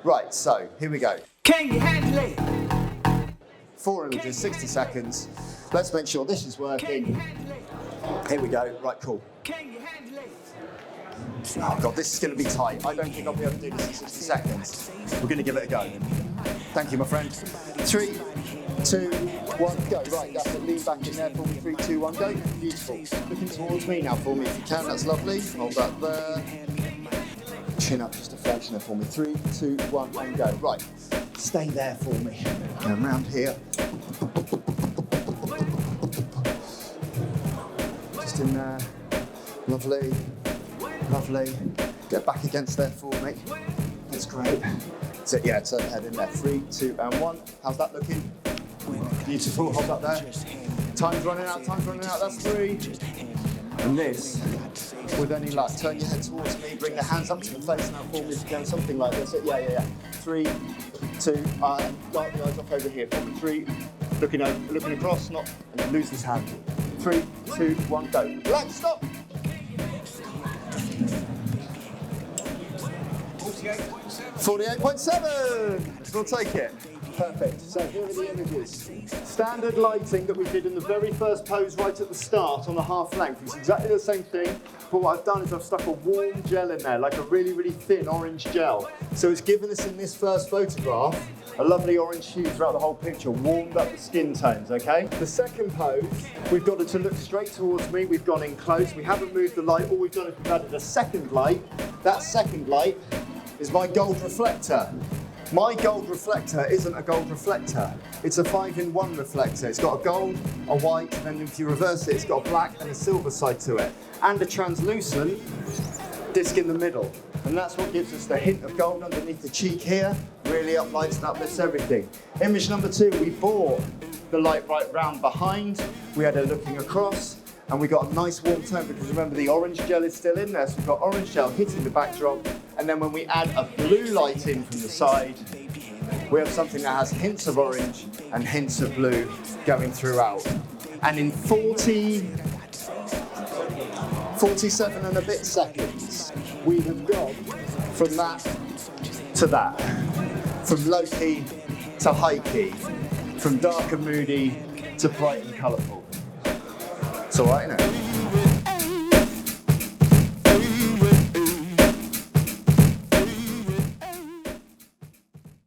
Right, so here we go. Can you handle it? 4 images, 60 seconds. Let's make sure this is working. Here we go. Right, cool. Oh God, this is going to be tight. I don't think I'll be able to do this in 60 seconds. We're going to give it a go. Thank you, my friend. 3, 2, 1, go. Right, that's it. Lean back in there for me. 3, 2, 1, go. Beautiful. Looking towards me now for me if you can. That's lovely. Hold that there. Chin up just a fraction there for me. 3, 2, 1, and go. Right, stay there for me. Go around here. Just in there. Lovely. Lovely. Get back against there for me. That's great. So yeah, turn the head in there. 3, 2, and 1. How's that looking? Beautiful. Hold up there. Time's running out. Time's running out. That's 3. And this, with any luck, turn your head towards me. Bring the hands up to the face now for me. If you can, something like this. Yeah. 3, 2. Dart the eyes off over here for me. 3. Looking over, looking across. Not and lose this hand. 3, 2, 1. Go. Relax. Stop. 48.7. We'll take it. Perfect. So here are the images. Standard lighting that we did in the very first pose right at the start on the half length. It's exactly the same thing, but what I've done is I've stuck a warm gel in there, like a really, really thin orange gel. So it's given us in this first photograph a lovely orange hue throughout the whole picture, warmed up the skin tones, okay? The second pose, we've got it to look straight towards me. We've gone in close. We haven't moved the light. All we've done is we've added a second light. That second light is my gold reflector. My gold reflector isn't a gold reflector. It's a 5-in-1 reflector. It's got a gold, a white, and then if you reverse it, it's got a black and a silver side to it. And a translucent disc in the middle. And that's what gives us the hint of gold underneath the cheek here. Really uplights and uplifts everything. Image number 2, we brought the light right round behind. We had her looking across. And we got a nice warm tone because remember the orange gel is still in there, so we've got orange gel hitting the backdrop, and then when we add a blue light in from the side, we have something that has hints of orange and hints of blue going throughout. And in 47 and a bit seconds, we have gone from that to that, from low key to high key, from dark and moody to bright and colourful. It's all right, isn't it?